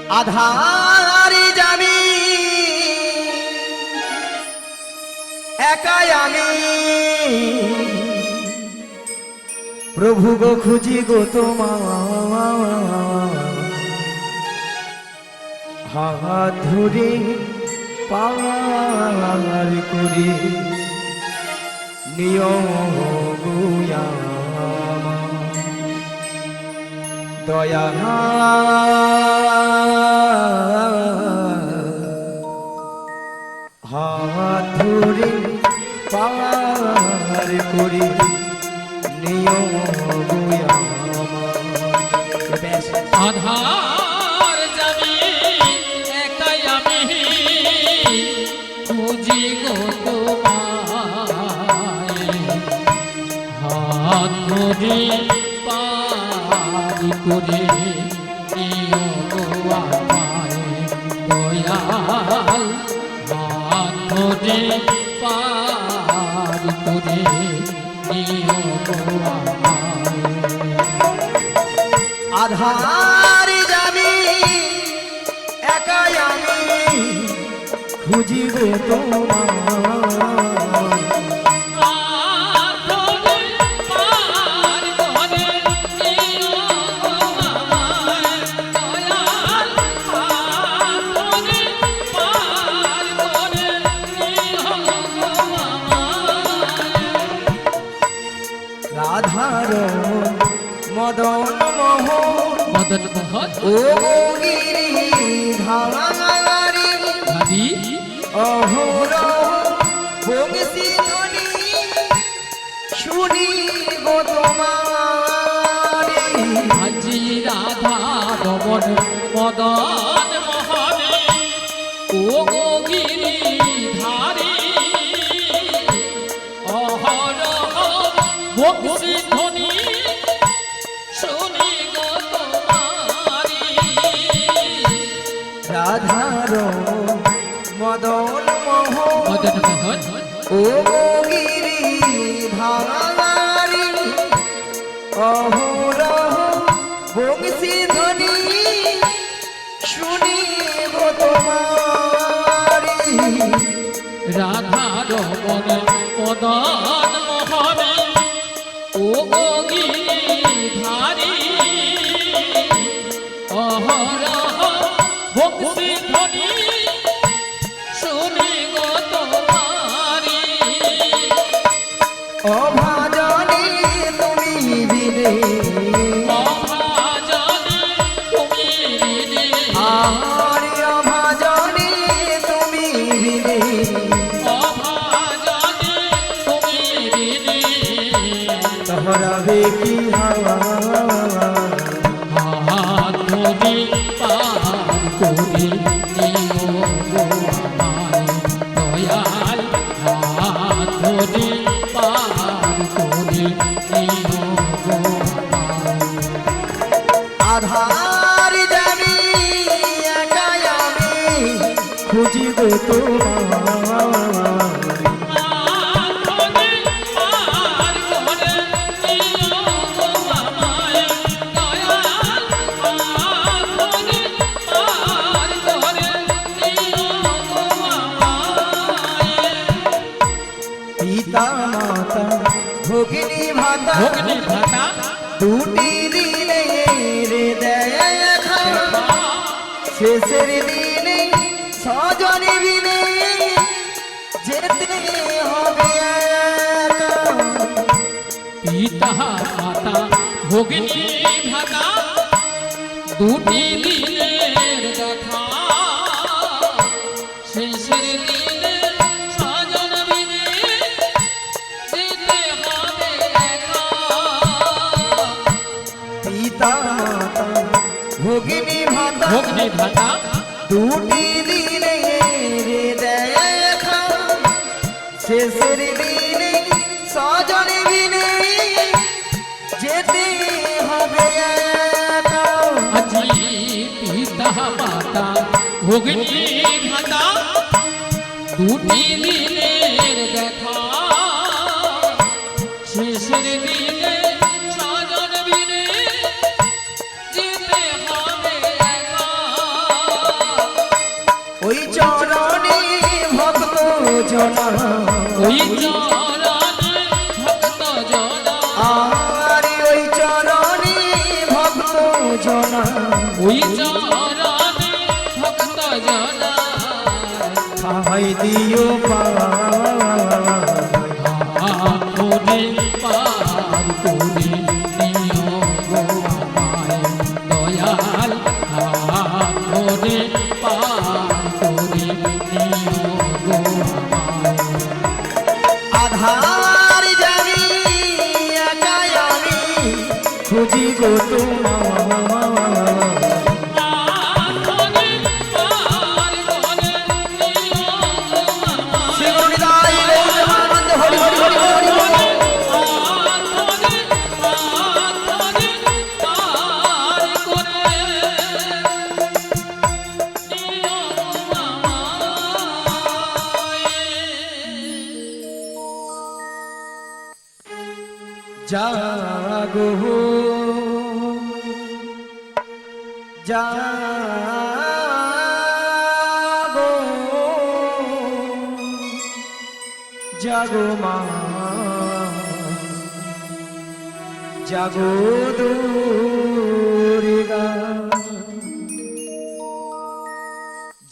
আধারে যাবি একাই আমি প্রভু গো খুঁজি গো তোমার হাত ধরে পার করে নিয়ম দয়া হাত ধরে পার করে নিয়ম আধার যাবি একাই আমি খুঁজি গো তোমায় হাত ধরে পারি করে নিও গো আমায় দয়াল হাত ধরে পারি করে নিও গো আমায় আধারে যাবি একাই আমি খুঁজিব তোমার রাধার মদন মোহন মদন মোহন ও গিরি ধারি ভাবি অহর বংশী ধ্বনি শুনি গো তোমার আজি রাধা রমন মদন মোহন ও গিরি ধারি অহর বংশী ধ্বনি শুনি গো তোমারি রাধার মদন মোহন মদন মোহন ও গিরি ধারি অহর বংশী ধ্বনি শুনি গো তোমার রাধা রমন মদন মোহন ও গিরিধারী অহরহ ভক্তি ধ্বনি শুনি গো তোমারি অভাজনে তুমি বিনে অভাজনে তুমি বিনে আর অভাজনে তুমি বিনে অভাজনে তুমি বিনে তহরাবে কি হাওয়া হাত ধরে পার করে নিও গো আমায় দয়াল হাত ধরে পার করে নিও গো আমায় আধার যাবি একাই আমি খুঁজিব তোমার পিতা মাতা ভগিনী ভাতা ভগ্নি ভাতা দুটি দিনে রে দেখা শেষের দিনে সজনে বিনে যেতে হবে একা। পিতা মাতা ভগ্নি ভাতা দুটি দিনের দেখা শেষের দিনে স্বজন বিনে যেতে হবে একা পিতা মাতা ভগিনী ভাতা ভগ্নি ভাতা দুটি দিনে রে দেখা শেষের দিনে সজনে বিনে যেতে হবে একা। আজি পিতা মাতা ভগ্নি ভাতা দুটি দিনের দেখা শেষের দিনে স্বজন বিনে যেতে হবে একা জনা ওই চরণে ভক্ত জনা আরে ওই চরণে ভক্ত জনা ওই চরণে ভক্ত জনা খাই দিও আপনে পার করে নিও গো আমায় দয়াল আপনে পার করে নিও গো আমায় আধার জানি একাই আমি খুঁজি গো তোমার আপনে পার করে নিও গো আমায় শিবনিদাই গৌরবানন্দ হরি হরি হরি হরি হরি। জাগো জাগো জাগো মা জাগো দুর্গা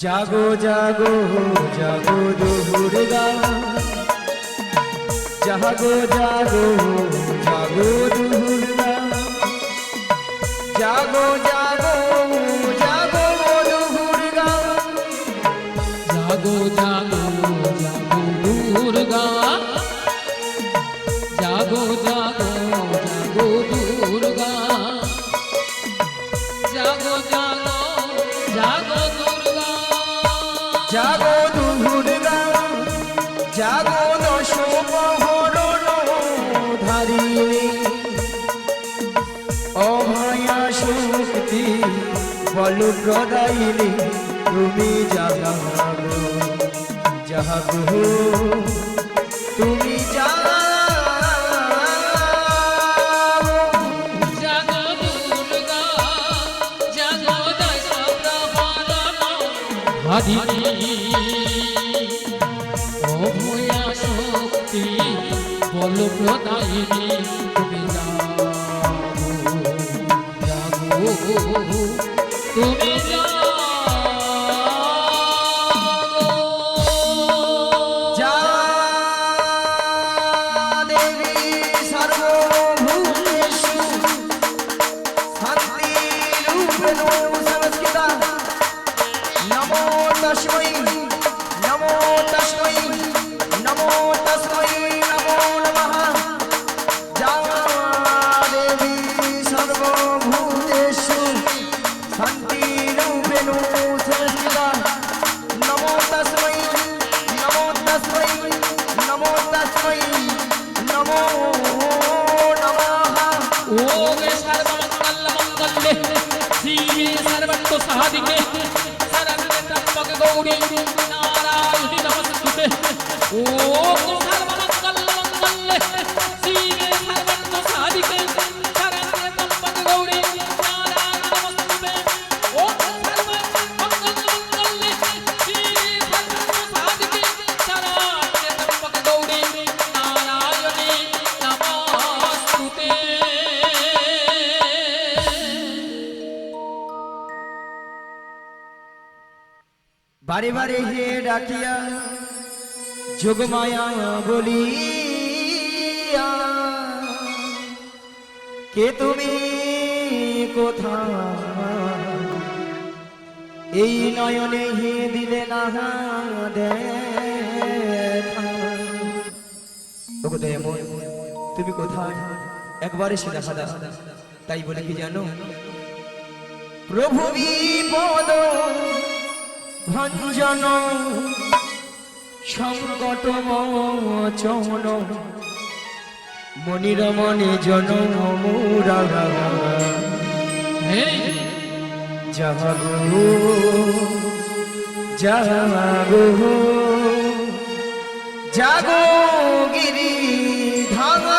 জাগো জাগো জাগো দুর্গা জাগো জাগো জাগো দুর্গা জাগো জাগো জাগো দুর্গা জাগো জাগো জাগো দুর্গা জাগো জাগো জাগো দুর্গা জাগো জাগো জাগো দুর্গা জাগো দুর্গা জাগো দশ প্রহরণ ধারিণী অভয়া শক্তি বল প্রদায়িনী তুমি জাগো জাগো তুমি জাগো জাগো দুর্গা জাগো দশ প্রহরণ ধারিণী অভয়া শক্তি বল প্রদায়িনী তুমি জাগো তুমি যা দেবী সর্বভূতেষু শান্তিরূপেণ সংস্থিতা নমো তস্मै নমো তস্मै নমো তস্मै নমো নমঃ যা দেবী সর্বভূতেষু শান্তিরূপেণ সংস্থিতা নমো তস্मै নমো তস্मै নমো তস্मै নমো নমঃ ওম সর্বমঙ্গল মঙ্গলে শিবে সর্বতো সাধিকে শরণ্যে ত্র্যম্বকে গৌরী নারায়ণী নমস্তুতে ওম সর্বমঙ্গল মঙ্গলে শিবে সর্বতো সাধিকে শরণ্যে ত্র্যম্বকে গৌরী নারায়ণী নমস্তুতে ওম সর্বমঙ্গল মঙ্গলে শিবে সর্বতো সাধিকে শরণ্যে ত্র্যম্বকে গৌরী নারায়ণী নমস্তুতে বারে বারে হে ডাকিয়া যোগমায়া বলিয়া কে তুমি কোথায় এই নয়নে হে দিলে না দেখা ওগো দয়াময়, তুমি কোথায় একবার এসে দেখা দাও। তাই বলে কি জানো, প্রভু বিপদ ভঞ্জন সংকট মোচন মনির মনে জন মুরাগা হেই জাগো জাগো জাগো গিরি ধারি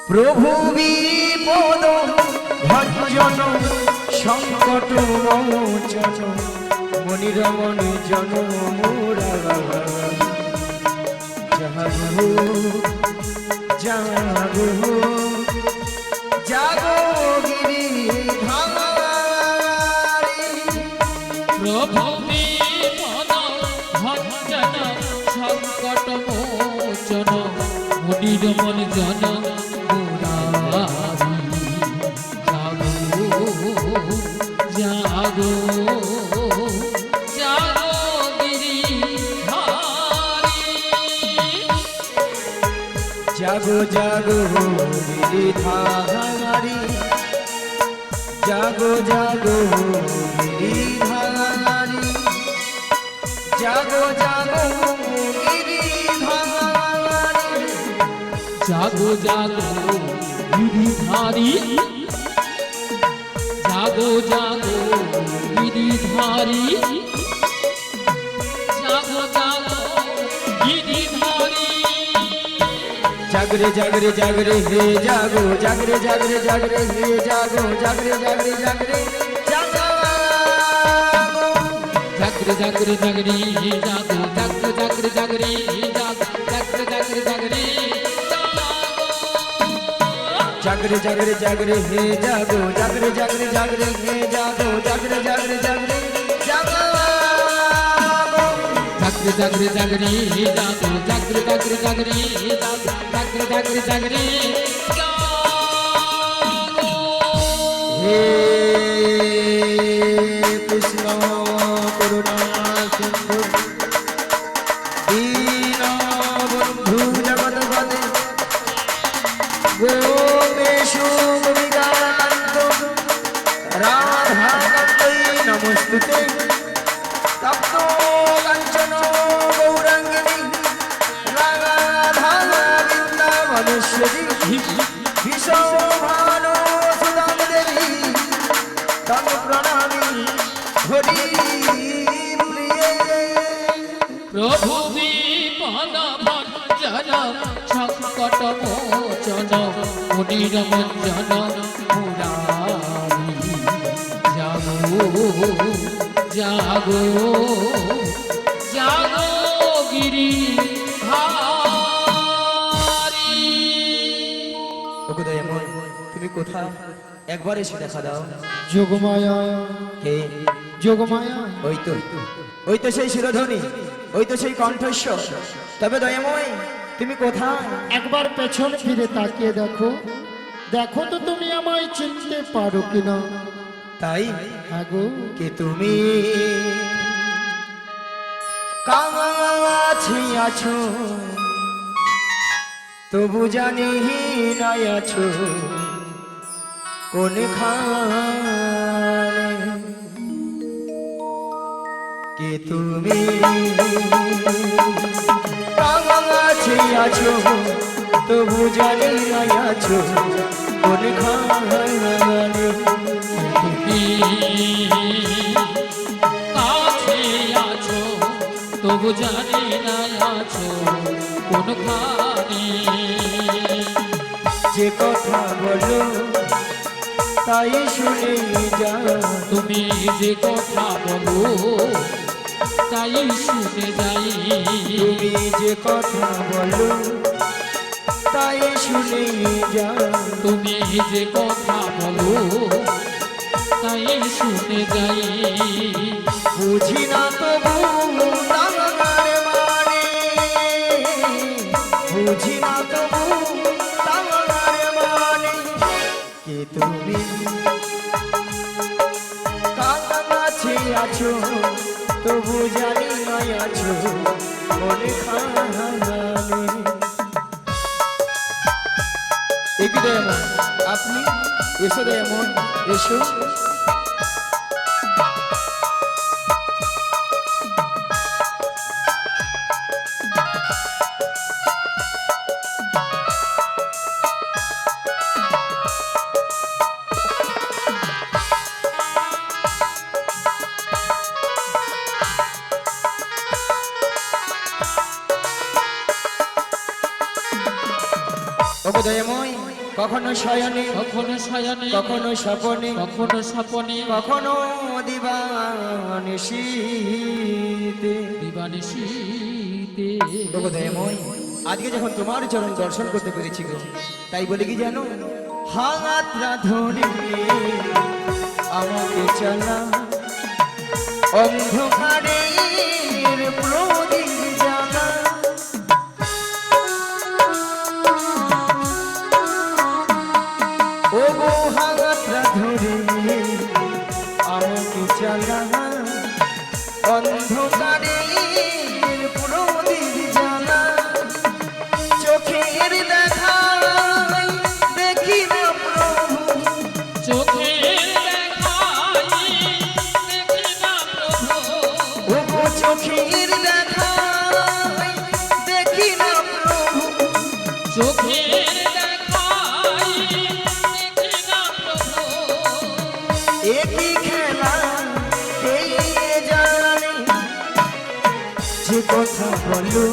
প্রভু বিপদ ভঞ্জন সংকট মোচন মনিরমন জনমুরা জাগো জাগো জাগো গিরি ধামারি প্রভু বিপদ ভঞ্জন সংকট মোচন মুনির মন জন মুরারি জাগো জাগো জাগো গিরিধারি জাগো জাগো গিরিধারি জাগো জাগো গিরিধারি জাগো জাগো গিরিধারি জাগো জাগো গিরিধারি জাগো জাগো গিরিধারি জাগো জাগো গিরিধারি জাগরে জাগরে জাগরে হে জাগো জাগরে জাগরে জাগরে হে জাগো জাগরে জাগরে জাগরে জাগো জাগরে জাগরে জাগরে জাগো জাগরে জাগরে জাগরে জাগো জাগরে জাগরে জাগরে জাগরে জাগরে জাগরে হে জাগো জাগরে জাগরে জাগরে হে জাগো জাগরে জাগরে জাগরে জাগো জাগরে জাগরে জাগো জাগরে জাগরে জাগরে জাগো জাগরে জাগরে জাগরে হে কৃষ্ণ করুণা সিন্ধু দীন বন্ধু জগৎপতে গোপেশু গোপিকাকান্ত রাধাকান্তৈ নমস্তুতে তপ্ত কাঞ্চন গৌরাঙ্গিনী রাধা বৃন্দাবনেশ্বরী বিশ্বভানু সুদাম দেবী তং প্রণামি হরি প্রিয়ে প্রভু বিপদ ভঞ্জন সংকট মোচন মুনির মঞ্জন মুরারি জাগো জাগো জাগো গিরিধারি ওগোদয়ময় তুমি কোথায় একবার এসে দেখা দাও যোগমায়া কে যোগমায়া ওই তো সেই শিরোধ্বনি ওই তো সেই কণ্ঠস্বর তবে দয়াময় তুমি কোথায় একবার পেছন ফিরে তাকিয়ে দেখো দেখো তো তুমি আমায় চিনতে পারো কিনা তাই হ্যাঁ গো কে তুমি কাছে আছো তবু জানি নাই আছো কোন খানে কে তুমি কাছে আছো তবু জানি নাই আছো কোন খানে তুমি কাছে আছো তবু জানি না আছো কোনখানে যে কথা বলো তাই শুনে যা তুমি যে কথা বলো তাই শুনে যাই তুমি যে কথা বলো তাই শুনে যা তুমি যে কথা বলো তাই শুনে যাই বুঝি না তবু তার মানে বুঝি না তবু তার মানে কে তুমি কাছে আছো তবু জানি নাই আছো মনে খানে একই দয়ামন আপনি এসো দয়ামন এসো ওগো দয়াময় কখনো শয়নে কখনো শয়নে কখনো স্বপনে কখনো স্বপনে কখনো দিবানিশীতে দিবানিশীতে ওগো দয়াময়, আজকে যখন তোমার চরণ দর্শন করতে পেরেছি গো, তাই বলে কি জানো, হাতটা ধরে আমাকে চালা অন্ধকারের প্রদীপ জ্বালা। ওগো হাতটা ধরে আমাকে চালা অন্ধকারের প্রদীপ জ্বালা। চোখের দেখাই দেখি না প্রভু, চোখের দেখাই দেখি না প্রভু ওগো চোখের দেখাই দেখি না প্রভু। চোখের দেখাই দেখি না প্রভু একই খেলা কে জানে, যে কথা বলো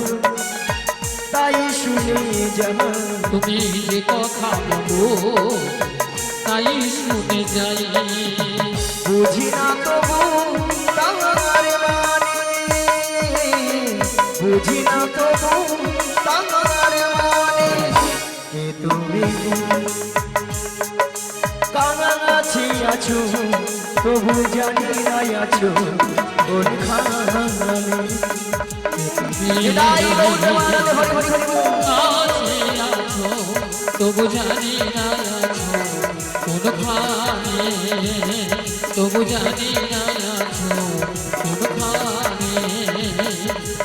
তাই শুনে জানা। তুমি যে কথা বলো তাই শুনে যাই বুঝি না তবু তার মানে, বুঝি না তবু তার মানে। কে তুমি কাছে আছো তবু জানি না আছো কোনখানে। বিদায় বলতে মানালে হরি হরি হরি বল। কাছে আছো তবু জানি না আছো কোনখানে তবু জানি না আছো কোনখানে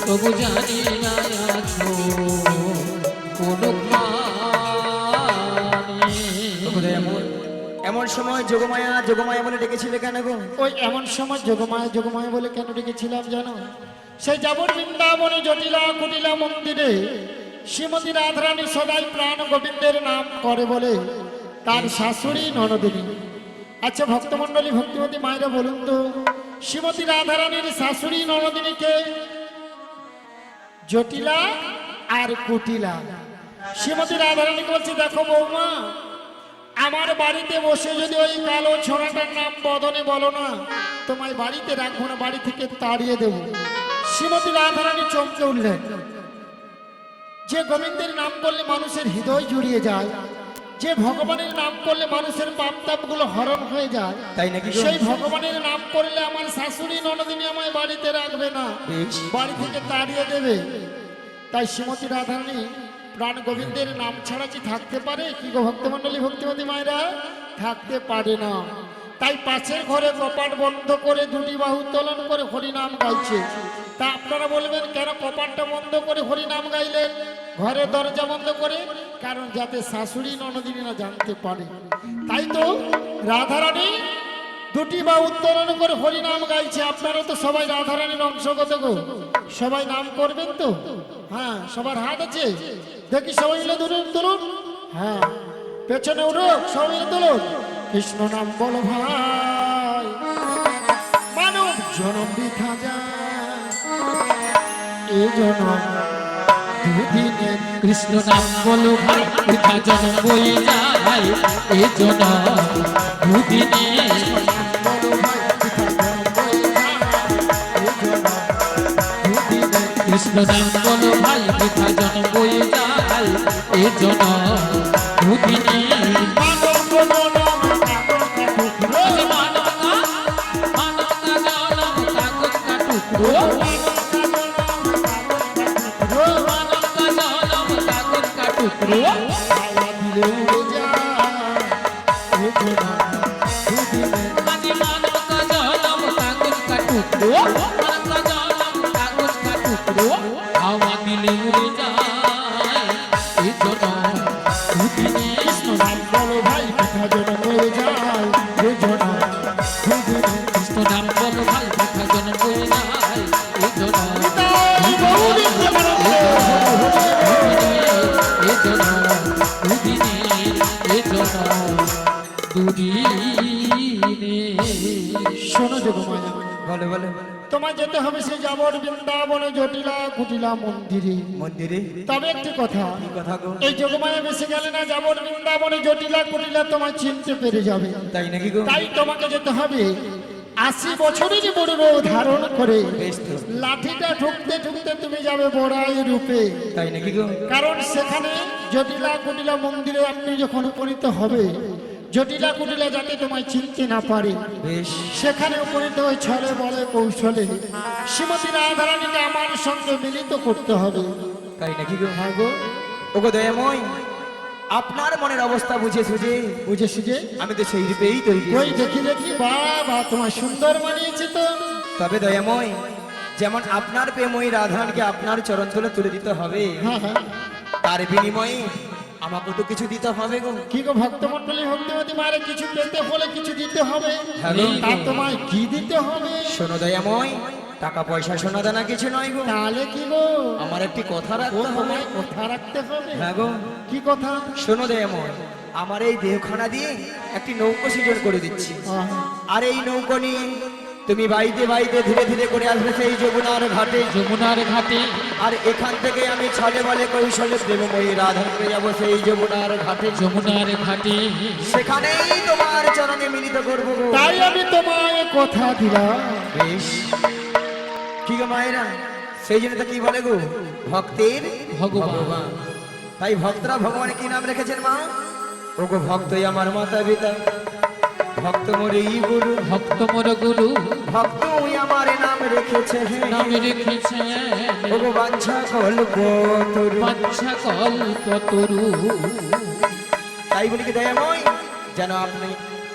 তবু জানি না আছো কোনখানে এমন সময় যোগমায়া যোগমায়া বলে ডেকেছিলে কেন গো? ওই এমন সময় যোগমায়া যোগমায়া বলে কেন ডেকেছিলাম জানো? সেই যাবর বৃন্দাবনে জটিলা কুটিলা মন্দিরে শ্রীমতী রাধারানী সদাই প্রাণ গোবিন্দের নাম করে বলে তার শাশুড়ি ননদিনী। আচ্ছা ভক্তমণ্ডলী ভক্তিমতী মায়েরা বলুন তো, শ্রীমতী রাধারানীর শাশুড়ি ননদিনীকে? জটিলা আর কুটিলা। শ্রীমতী রাধারানীকে বলছে, দেখো বৌমা, আমার বাড়িতে বসে যদি ওই কালো ছোড়াটার নাম বদনে বলো না, তোমায় বাড়িতে রাখবো না, বাড়ি থেকে তাড়িয়ে দেবো। শ্রীমতী রাধারানী চমকে উঠলেন। যে গোবিন্দের নাম করলে মানুষের হৃদয় জুড়িয়ে যায়, যে ভগবানের নাম করলে মানুষের পাপ তাপগুলো হরণ হয়ে যায়, তাই নাকি গো? সেই ভগবানের নাম করলে আমার শাশুড়ি ননদিনী আমায় বাড়িতে রাখবে না, বেশ। বাড়ি থেকে তাড়িয়ে দেবে। তাই শ্রীমতী রাধারানী প্রাণ গোবিন্দের নাম ছাড়া কি থাকতে পারে? কি গো ভক্তমণ্ডলী ভক্তিমতী মায়েরা, থাকতে পারে না। তাই পাশের ঘরে কপাট বন্ধ করে দুটি বাহু উত্তোলন করে হরিনাম গাইছে। তা আপনারা বলবেন, কেন কপাটটা বন্ধ করে হরিনাম গাইলেন, ঘরের দরজা বন্ধ করে? কারণ যাতে শাশুড়ি ননদিনী না জানতে পারে। তাই তো রাধারানী দুটি বাহু উত্তোলন করে হরিনাম গাইছে। আপনারা তো সবাই রাধারানীর অংশগত গো, সবাই নাম করবেন তো? হ্যাঁ, সবার হাত আছে, দেখি সবাই মিলে তুলুন তুলুন। হ্যাঁ, পেছনে উঠুক, সবাই মিলে তুলুন। কৃষ্ণ নাম বলো ভাই, মানব জনম বৃথা যায়, এই জনম দুদিনে। কৃষ্ণ নাম বলো ভাই, বৃথা জন্ম বই যায়, এই জন্য দুদিনে। বলো ভাই, বৃথা জনম বয়ে যায়, এই জনম দুদিনে। কৃষ্ণ নাম বলো ভাই, বৃথা জন্ম বই যায়, এই জন্য দুদিনে। মানব জনম কাটুক টুকরো, মানবতা মানবতা জনম কাগজ কাটুকরো, মানবতা জনম কাগজ কাটুকরো। হাওয়া দিলে উড়ে যায়, এই জনম দুদিনে। আজি মানবতা জনম কাগজ কাটুকরো, মানবতা জনম কাগজ কাটুকরো। হাওয়া দিলে উড়ে যায়, এই জন্য দুদিনে। কৃষ্ণ নাম বলো ভাই, বৃথা জনম বয়ে যায়, এই জনম দুদিনে। কৃষ্ণ নাম বলো ভাই, বৃথা জন্ম বই যায়, এই জন্য শোনো যোগমায়া, বলে বলে তোমায় যেতে হবে সেই যাবর বৃন্দাবনে জটিলা কুটিলা মন্দিরে। মন্দিরে তবে একটি কথা, কি কথা গো? এই যোগমায়া বেশি গেলে না যাবর বৃন্দাবনে জটিলা কুটিলা তোমায় চিনতে পেরে যাবে। তাই নাকি গো? তাই তোমাকে যেতে হবে 80 বছরেরই বড় রূপ ধারণ করে। বেশ তো। লাঠিটা ঠুকতে ঠুকতে তুমি যাবে বড়াই রূপে। তাই নাকি গো? কারণ সেখানে জটিলা কুটিলা মন্দিরে আপনি যখন উপনীত হবে, জটিলা কুটিলা যাতে তোমায় চিনতে না পারে, বেশ সেখানে উপনীত হয়ে ছলে বলে কৌশলে শ্রীমতী রাধারানীকে আমার সঙ্গে মিলিত করতে হবে। তাই নাকি গো? হ্যাঁ গো, ওগো দয়াময়, আপনার মনের অবস্থা বুঝে সুঝে বুঝেছি যে। আমি তো সেই রূপেই তৈরি। ওই দেখি দেখি, বাবা তোমার সুন্দর মানিয়েছে তো। তবে দয়াময়, যেমন আপনার প্রেময়ী রাধারানীকে আপনার চরণ তলে তুলে দিতে হবে, হ্যাঁ হ্যাঁ, তার বিনিময়ে আমাকে তো কিছু দিতে হবে গো। কি গো ভক্তমন্ডলী ভক্তিমতী মায়ের কিছু পেতে হলে কিছু দিতে হবে। হ্যাঁ গো। তা তোমায় কি দিতে হবে? শোনো দয়াময়, টাকা পয়সা সোনা দানা কিছু নয় গো, তাহলে কি গো? আমার একটি কথা ও রাখতে হবে। তোমায় কথা রাখতে হবে। হ্যাঁ গো। কি কথা? শোনো দয়াময়, আমার এই দেহখানা দিয়ে একটি নৌকো সৃজন করে দিচ্ছি, আহ, আর এই নৌকো নিয়ে তুমি বাইতে বাইতে ধীরে ধীরে করে আসবে সেই যমুনার ঘাটে। যমুনার ঘাটে আর এখান থেকে আমি ছলে বলে কৌশলে প্রেমময়ী রাধাকে যাবো সেই যমুনার ঘাটে। যমুনার ঘাটে সেখানেই তোমার চরণে মিলিত করবো গো। তাই আমি তোমায় কথা দিলাম। বেশ, কি গো মায়েরা, সেই জন্য তো কি বলে গো, ভক্তের ভগবান। তাই ভক্তরা ভগবানের কি নাম রেখেছেন মা? ও গো ভক্তই আমার মাতা পিতা, ভক্ত মোরে ই গুরু, ভক্ত মোর গুরু ভক্তই আমার নাম রেখেছে। নামে রেখেছে ও গো বাঞ্ছা কল্প তরু। বাঞ্ছা কল্প তরু। তাই বলি কি দয়াময়, যেন আপনি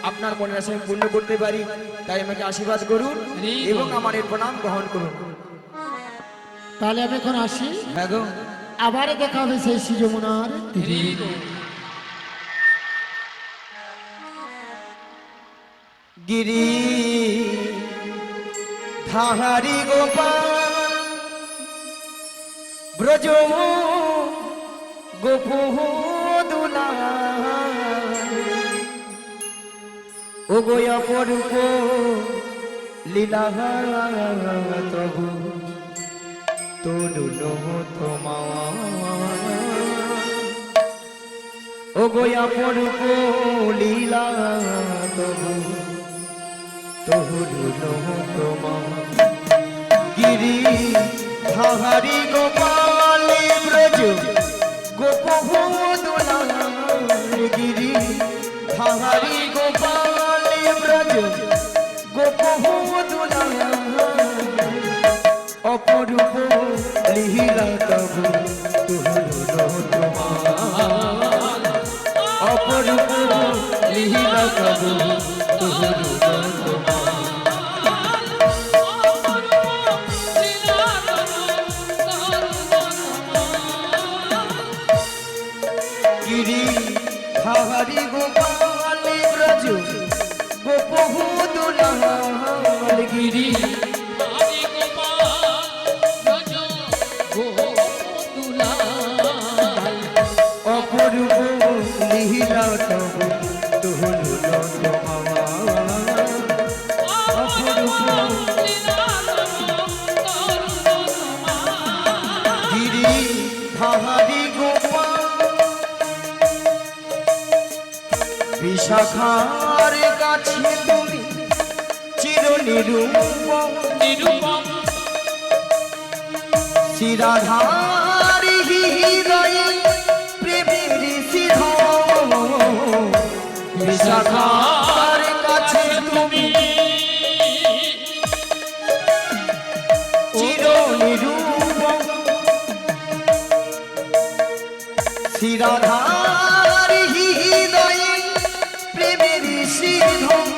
আপনার মনের আশা আমি পূর্ণ করতে পারি, তাই আমাকে আশীর্বাদ করুন এবং আমার এই প্রণাম গ্রহণ করুন। তাহলে আমি এখন আসি, হ্যাঁ গো। আবার দেখা হবে সেই যমুনার তীরে। গিরি ধাহারি গোপাল ব্রজ গোপুদুলা, ও গো অপরূপ লীলা তবু তরুণ তোমা, ও গো অপরূপ লীলা তবু তরুণ তোমা। গিরি ধাহারি গোপাল ব্রজ গোপুদুলা, গিরি ধাহারি গোপাল ব্রজ গোপুদুলা, অপরূপ লীলা তবু তরুণ তোমা, অপরূপ লীলা তবু তরুণ তোমা। গিরি ধাহারি গোপাল ব্রজ গোপুদুলা, গিরি হরি গোপাল ব্রজ গোকুলাল। অপরূপ লীলা তবু তরুণ তোমা, অপরূপ গিরি ধাহারি গোপাল। বিশাখার কাছে তুমি চির নিরূপম, নিরূপম শিরাধারি হৃদয়ে প্রেমের সিধম। বিশাখার কাছে তুমি চির নিরূপম, শিরাধারি হৃদয়ে প্রেমের সিধম।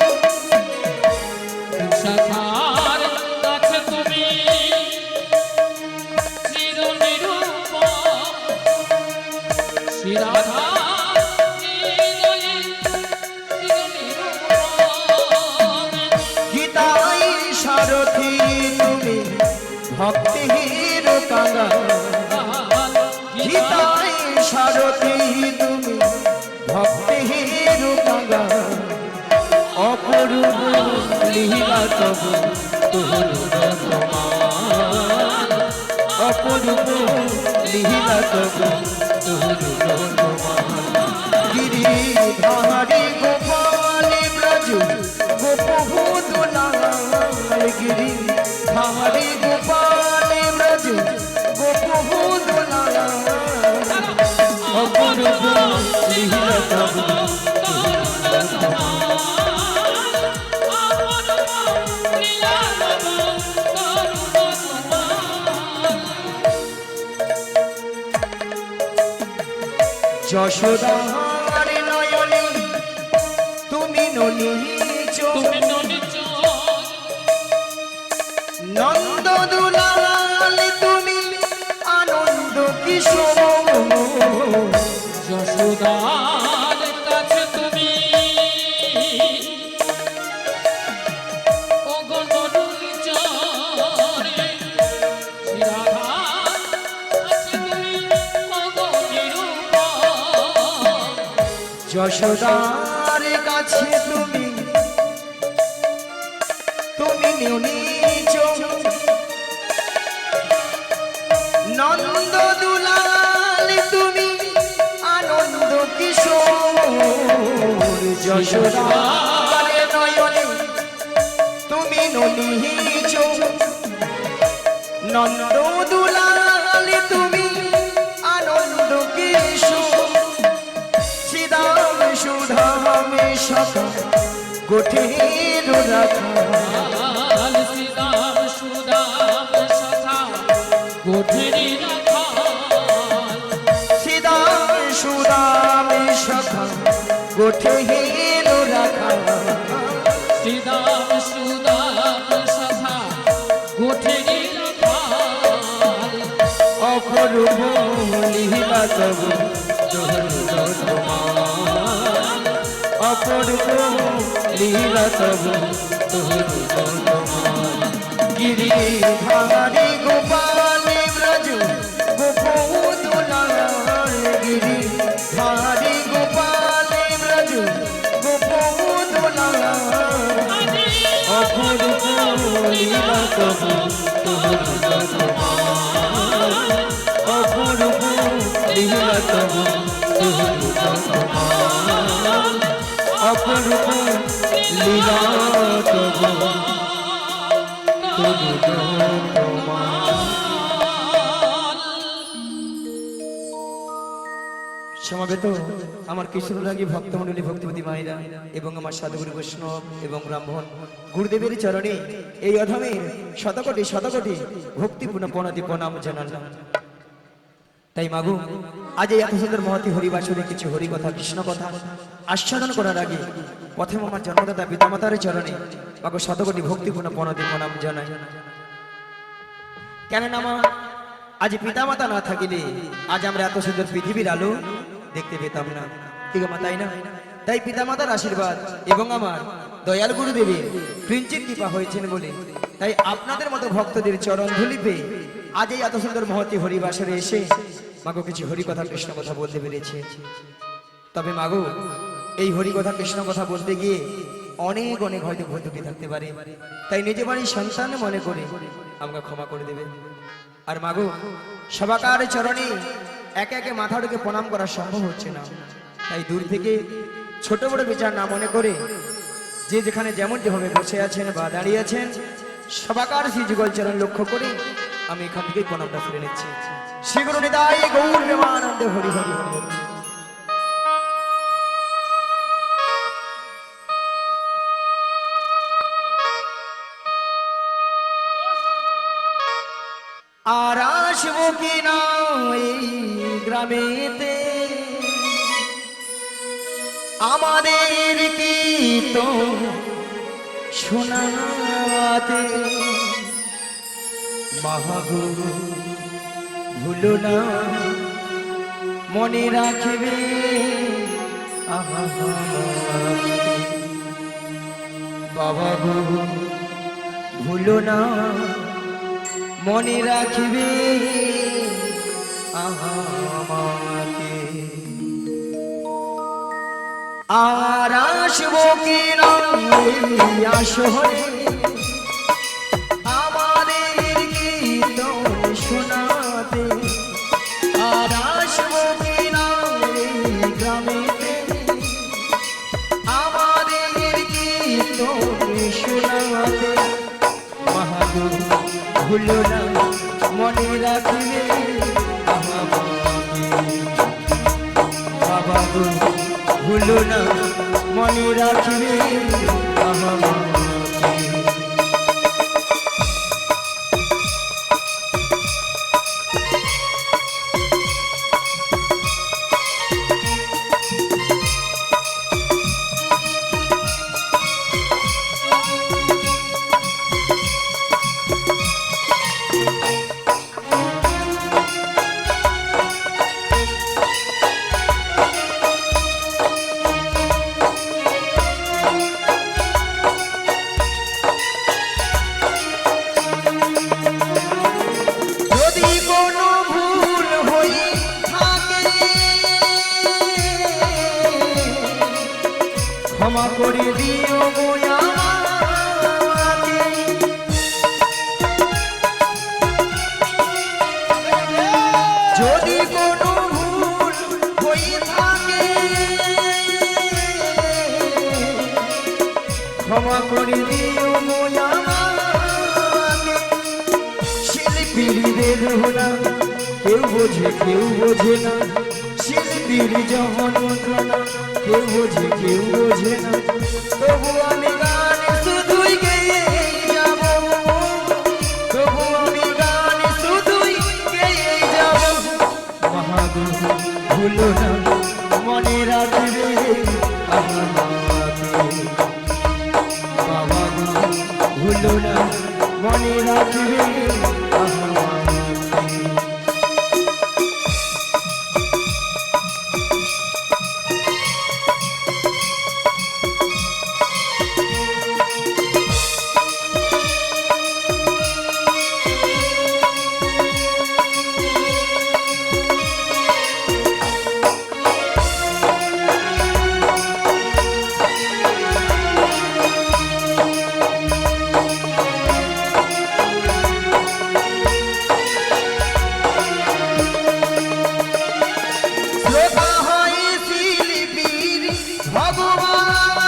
শাখার কাছে তুমি চির নিরূপম, শিরাধা হৃদয়ে চির নিরূপম। গীতাই সারথি তুমি ভক্তির কাঙ্গা, গীতাই সারথি তুমি ভক্তির কাঙ্গা, অপরূপ লীলা তবু তোমার অপরূপ লীলা তবু তোমার গিরি ধারি গোপালী ব্রজ গোপভূতুলাল গিরি ধারি গোপালী ব্রজ গোপভূতুলাল অপরূপ লীলা তবু যশোদার নয়নে তুমি ননীচ নন্দ দুলাল তুমি আনন্দ কিশোর যশোদার কাছে তুমি ওগো ননীচরে শ্রীরাধার কাছে তুমি ওগো নিরূপম যশোদার কাছে তুমি তুমি ননীচ নন্দ দুলাল তুমি আনন্দ কিশোর যশোদার নয়নে তুমি ননীচ নন্দ দুলাল তুমি আনন্দ কিশোর শ্রীদাম সুধামে সখা গোঠের রাখা শ্রীদাম সুদাম সখা গোঠেরি রাখাল শ্রীদাম সুদামে সখা গোঠের রাখা শ্রীদাম সুদাম সখা গোঠেরি রাখাল অপরূপ লীলা তবু তোমার অপরূপ লীলা তবু তোমার গিরি ধারি গোপালী ব্রজ গোপধুলাল গিরি ধারি গোপালী ব্রজ গোপধুলাল অপরূপ লীলা তবু তোমার অপরূপ লীলা তবু তোমার অপরূপ লীলা তবু সমাবেত আমার কিশোররাগী ভক্তমণ্ডলী ভক্তিপতি মায়েরা এবং আমার সাধুগুরু বৈষ্ণব এবং ব্রাহ্মণ গুরুদেবের চরণে এই অধমে শতকোটি শতকোটি ভক্তিপূর্ণ প্রণতি প্রণাম জানালাম। তাই মাগু আজ এই এত সুন্দর মহতি হরিবাসরে কিছু হরি কথা কৃষ্ণ কথা আস্বাদন করার আগে প্রথম আমার জন্মদাতা পিতামাতার চরণে মাগু শতকোটি ভক্তিপূর্ণ প্রণতি প্রণাম জানাই। কেননা মা আজ পিতামাতা না থাকিলে আজ আমরা এত সুন্দর পৃথিবীর আলো দেখতে পেতাম না, ঠিক মা তাই না? তাই পিতামাতার আশীর্বাদ এবং আমার দয়াল গুরুদেবের কিঞ্চিত কৃপা হয়েছেন বলে তাই আপনাদের মতো ভক্তদের চরণ ধুলি পেয়ে আজ এই এত সুন্দর মহতি হরিবাসরে এসে মাগো কিছু হরি কথা কৃষ্ণ কথা বলতে পেরেছে। তবে মাগো এই হরি কথা কৃষ্ণ কথা বলতে গিয়ে অনেক অনেক হয়তো ভয় ত্রুটি থাকতে পারে, তাই নিজে বাড়ির সন্তান মনে করে আমাকে ক্ষমা করে দেবে। আর মাগো সবাকার চরণে একে একে মাথা ঢুকে প্রণাম করা সম্ভব হচ্ছে না, তাই দূর থেকে ছোট বড় বিচার না মনে করে যে যেখানে যেমন যেভাবে বসে আছেন বা দাঁড়িয়ে আছেন সবাকার শ্রী যুগল চরণ লক্ষ্য করে আমি এখান থেকেই প্রণামটা ফিরে নিচ্ছি। শ্রী গুরু নিতাই গৌর প্রেমানন্দে হরি হরি হরি হরি। আর আসবো কি না এই গ্রামেতে আমাদের কি তো শোনাতে মাগো ভুলো না মনে রাখবে বাবা গো ভুলো না মনে রাখবে আমাকে। আর আসবো কি না আসরে ভুলো না মনে রাখিবে আমাকে বাবা গো ভুলো না মনে রাখিবে আমাকে যদি কোনো ভুল হয়ে থাকে ক্ষমা করে দিও গো আমাকে যদি কোনো ভুল হয়ে থাকে ক্ষমা করে দিও গো আমাকে শিল্পীদের না কেউ বোঝে না শিল্পীর যন্ত্রণা কেউ বোঝে না তবু আমি গান শুধুই গেয়ে যাব তবু আমি গান শুধুই গেয়ে যাব মহাগো ভুলো না মনে রাখবে আমাকে বাবা গো ভুলো না মনে রাখবে আমাকে শ্রোতা হয় শিল্পীর ভগবান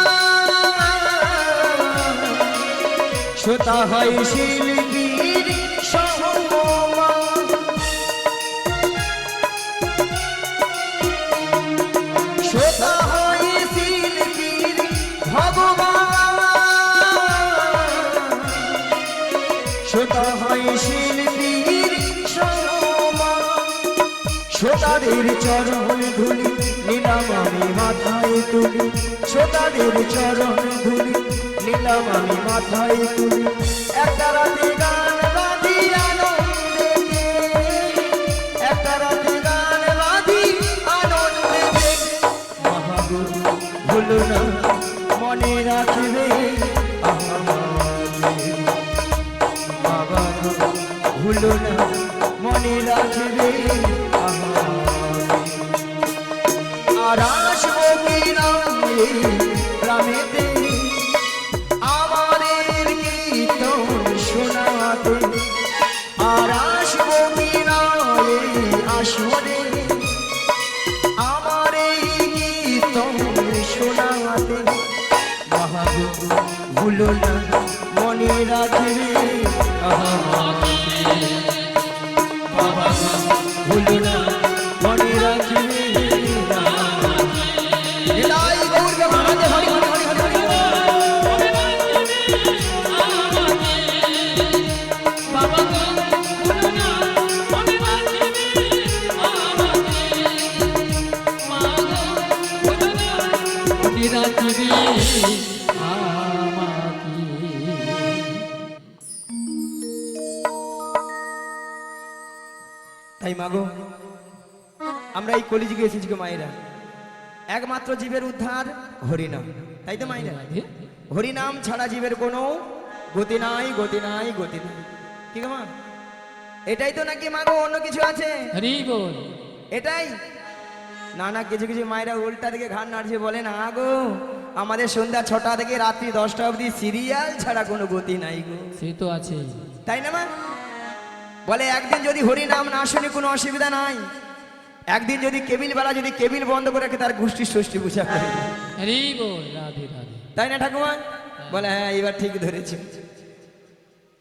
শ্রোতা হয় শিল্পীর সহমান শ্রোতা হয় শিল্পীর ভগবান শ্রোতা হয় শিল্পীর সহমান শ্রোতাদের চরণ ধুলি নিলাম আমি মাথায় তুলি শ্রোতাদের চরণ ধুলি নিলাম আমি মাথায় তুলি একটা রাতে গান বাঁধি আনন্দেতে একটা রাতে গান বাঁধি আনন্দেতে মহাগো ভুলো না মনে রাখবে আমাকে বাবা গো ভুলো না মনে রাখবে আর আসবো কি গ্রামেতে আমাদের কীর্তন শোনাতে আর আসবো কি আসরে আমার এই কীর্তন শোনাতে মহাগো ভুলো না মনে রাখবে আমাকে বাবা গো ভুলো না মনে রাখবে তাই মাগো আমরা এই কলিযুগে এসেছি গো মায়েরা একমাত্র জীবের উদ্ধার হরিনাম তাই তো মায়েরা হরিনাম ছাড়া জীবের কোনো গতি নাই গতি নাই গতি নাই কি গো মা এটাই তো নাকি মাগো অন্য কিছু আছে হরি বল এটাই না না কিছু কিছু মায়েরা উল্টা দিকে ঘাড় নাড়ছে বলে না গো আমাদের সন্ধ্যা 6টা থেকে রাত্রি 10টা অবধি সিরিয়াল ছাড়া কোনো গতি নাই গো সে তো আছে তাই না মা বলে একদিন যদি হরি নাম না শুনি কোনো অসুবিধা নাই একদিন যদি কেবিল বেলা যদি কেবিল বন্ধ করে রাখে তার গোষ্ঠী ষষ্ঠী পূজা করে হরি বল রাধে রাধে তাই না ঠাকুমা বলে হ্যাঁ এবার ঠিক ধরেছি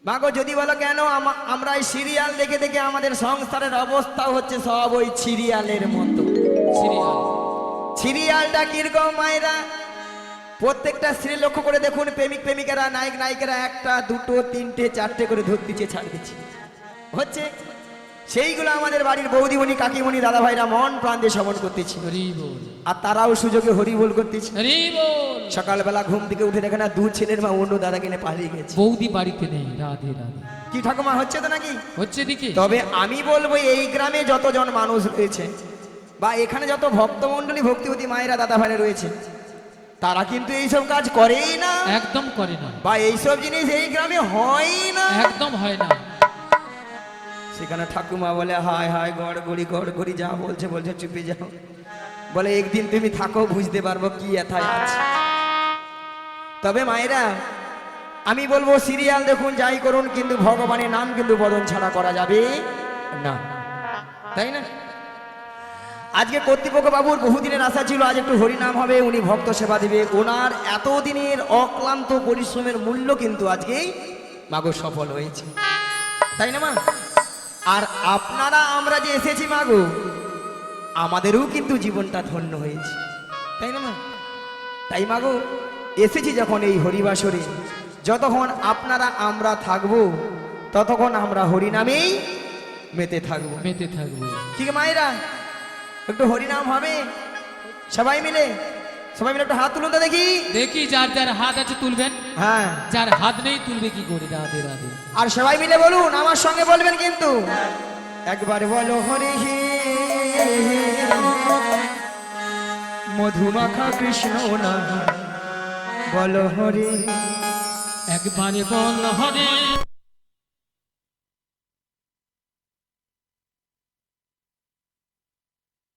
মাগো যদি বলো কেন, আমরা এই সিরিয়াল দেখে দেখে আমাদের সংসারের অবস্থা হচ্ছে সব ওই সিরিয়ালের মতো। সিরিয়াল সিরিয়ালটা কিরকম মায়েরা, প্রত্যেকটা স্ত্রী লক্ষ্য করে দেখুন, প্রেমিক প্রেমিকারা নায়ক নায়িকারা একটা দুটো তিনটে চারটে করে ধর দিচ্ছে, ছাড় দিচ্ছে হচ্ছে। সেইগুলো আমাদের বাড়ির বৌদিমণি কাকিমণি দাদা ভাইরা মন প্রাণ দিয়ে শ্রবণ করতেছি, হরি বল আর তারাও সুযোগে হরি বল করতেছি। হরি বল। সকালবেলা ঘুম থেকে উঠে দেখে না দু ছেলের মা অন্য দাদা কিনে পালিয়ে গেছে। বৌদি বাড়িতে নেই, রাধে রাধে। কি ঠাকুমা হচ্ছে তো নাকি? হচ্ছে দিকে। তবে আমি বলবো এই গ্রামে যতজন মানুষ রয়েছে বা এখানে যত ভক্তমণ্ডলী ভক্তিবতী মায়েরা দাদা ভাইরা রয়েছে, তারা কিন্তু এইসব কাজ করেই না, একদম করে না, বা এইসব জিনিস এই গ্রামে হয় না, একদম হয় না। সেখানে ঠাকুমা বলে হায় হায় গড় গড়ি যা বলছে বলছে চুপে যাও, বলে একদিন তুমি থাকো বুঝতে পারবো কি এথায় আছে। তবে মায়েরা আমি বলবো সিরিয়াল দেখুন যাই করুন, কিন্তু ভগবানের নাম কিন্তু বদন ছাড়া করা যাবে না, তাই না? আজকে কর্তৃপক্ষ বাবুর বহুদিনের আশা ছিল আজ একটু হরিনাম হবে, উনি ভক্ত সেবা দিবে, ওনার এতদিনের অক্লান্ত পরিশ্রমের মূল্য কিন্তু আজকেই মাগো সফল হয়েছে, তাই না মা? আর আপনারা আমরা যে এসেছি মাগো, আমাদেরও কিন্তু জীবনটা ধন্য হয়েছে, তাই না মা? তাই মাগো এসেছি যখন এই হরিবাসরে, যতক্ষণ আপনারা আমরা থাকবো ততক্ষণ আমরা হরিনামেই মেতে থাকবো, মেতে থাকবো। ঠিক মায়েরা? একটু হরিনাম হবে সবাই মিলে, সবাই মিলে একটু হাত তুলুন তো দেখি। দেখি যার যার হাত আছে তুলবেন, হ্যাঁ, যার হাত নেই তুলবে কি করে? রাধে রাধে। আর সবাই মিলে বলুন, আমার সঙ্গে বলবেন কিন্তু, একবার বলো হরি মধুমাখা কৃষ্ণ না, বলো হরি, একবারে বল হরে